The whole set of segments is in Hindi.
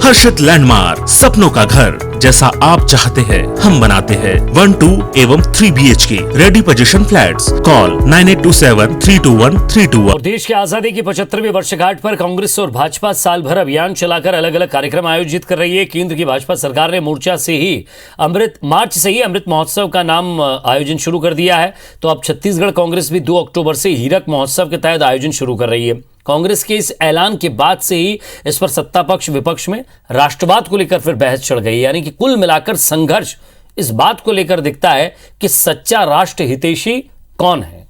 हर्षित लैंडमार्क, सपनों का घर जैसा आप चाहते हैं हम बनाते हैं। 1, 2 एवं 3 BHK ready position flats. Call 9827321321। और देश की आजादी की 75वीं वर्षगांठ पर कांग्रेस और भाजपा साल भर अभियान चलाकर अलग अलग कार्यक्रम आयोजित कर रही है। केंद्र की भाजपा सरकार ने मार्च से ही अमृत महोत्सव का नाम आयोजन शुरू कर दिया है। तो अब छत्तीसगढ़ कांग्रेस भी 2 अक्टूबर से हीरक महोत्सव के तहत आयोजन शुरू कर रही है। कांग्रेस के इस ऐलान के बाद से ही इस पर सत्ता पक्ष विपक्ष में राष्ट्रवाद को लेकर फिर बहस चढ़ गई। यानी कि कुल मिलाकर संघर्ष इस बात को लेकर दिखता है कि सच्चा राष्ट्र हितैषी कौन है।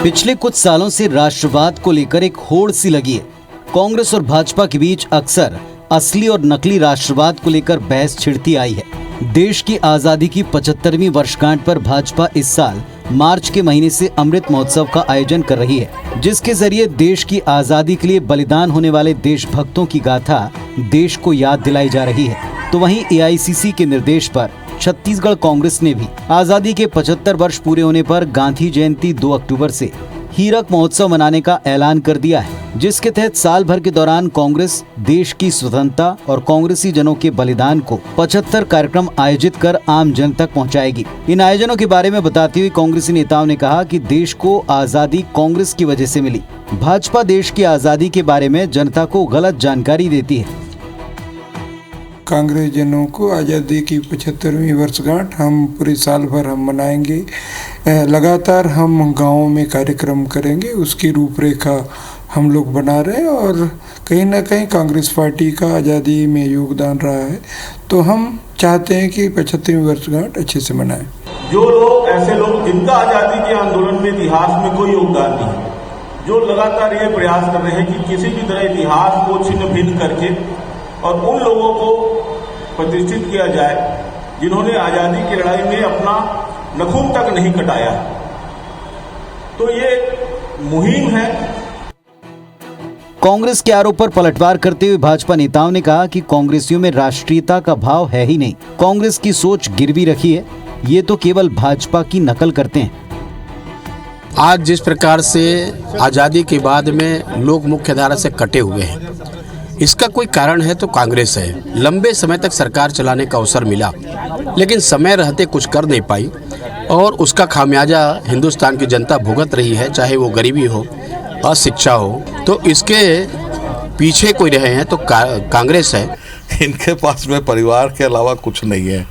पिछले कुछ सालों से राष्ट्रवाद को लेकर एक होड़ सी लगी है। कांग्रेस और भाजपा के बीच अक्सर असली और नकली राष्ट्रवाद को लेकर बहस छिड़ती आई है। देश की आजादी की 75वीं वर्षगांठ पर भाजपा इस साल मार्च के महीने से अमृत महोत्सव का आयोजन कर रही है, जिसके जरिए देश की आजादी के लिए बलिदान होने वाले देशभक्तों की गाथा देश को याद दिलाई जा रही है। तो वहीं AICC के निर्देश पर छत्तीसगढ़ कांग्रेस ने भी आजादी के 75 वर्ष पूरे होने पर गांधी जयंती 2 अक्टूबर से हीरक महोत्सव मनाने का ऐलान कर दिया है, जिसके तहत साल भर के दौरान कांग्रेस देश की स्वतंत्रता और कांग्रेसी जनों के बलिदान को 75 कार्यक्रम आयोजित कर आम जन तक पहुंचाएगी। इन आयोजनों के बारे में बताते हुए कांग्रेसी नेताओं ने कहा कि देश को आजादी कांग्रेस की वजह से मिली। भाजपा देश की आजादी के बारे में जनता को गलत जानकारी देती है। कांग्रेस जनों को आज़ादी की 75वीं वर्षगांठ हम पूरे साल भर हम मनाएंगे। लगातार हम गाँव में कार्यक्रम करेंगे, उसकी रूपरेखा हम लोग बना रहे हैं और कहीं ना कहीं कांग्रेस पार्टी का आज़ादी में योगदान रहा है, तो हम चाहते हैं कि 75वीं वर्षगांठ अच्छे से मनाएं। जो लोग ऐसे लोग जिनका आज़ादी के आंदोलन में इतिहास में कोई योगदान नहीं है, जो लगातार ये प्रयास कर रहे हैं कि किसी भी तरह इतिहास को छिन्न भिन्न करके और उन लोगों को प्रतिष्ठित किया जाए जिन्होंने आजादी की लड़ाई में अपना नखून तक नहीं कटाया, तो ये मुहिम है। कांग्रेस के आरोप पर पलटवार करते हुए भाजपा नेताओं ने कहा कि कांग्रेसियों में राष्ट्रीयता का भाव है ही नहीं। कांग्रेस की सोच गिरवी रखी है, ये तो केवल भाजपा की नकल करते हैं। आज जिस प्रकार से आज़ादी के बाद में लोग मुख्य धारा से कटे हुए हैं, इसका कोई कारण है तो कांग्रेस है। लंबे समय तक सरकार चलाने का अवसर मिला, लेकिन समय रहते कुछ कर नहीं पाई और उसका खामियाजा हिंदुस्तान की जनता भुगत रही है, चाहे वो गरीबी हो, अशिक्षा हो। तो इसके पीछे कोई रहे हैं तो कांग्रेस है। इनके पास में परिवार के अलावा कुछ नहीं है।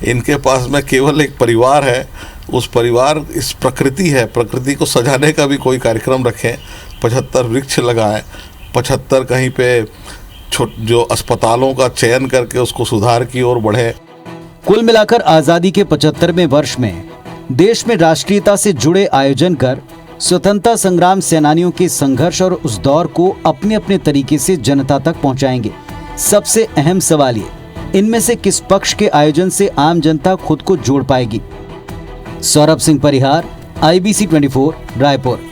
इनके पास में केवल एक परिवार है। उस परिवार इस प्रकृति है, प्रकृति को सजाने का भी कोई कार्यक्रम रखें, 75 वृक्ष लगाएं, 75 कहीं पे जो अस्पतालों का चयन करके उसको सुधार की ओर बढ़े। कुल मिलाकर आजादी के 75वें वर्ष में देश में राष्ट्रीयता से जुड़े आयोजन कर स्वतंत्रता संग्राम सेनानियों के संघर्ष और उस दौर को अपने अपने तरीके से जनता तक पहुंचाएंगे। सबसे अहम सवाल ये, इनमें से किस पक्ष के आयोजन से आम जनता खुद को जोड़ पाएगी। सौरभ सिंह परिहार, IBC 24, रायपुर।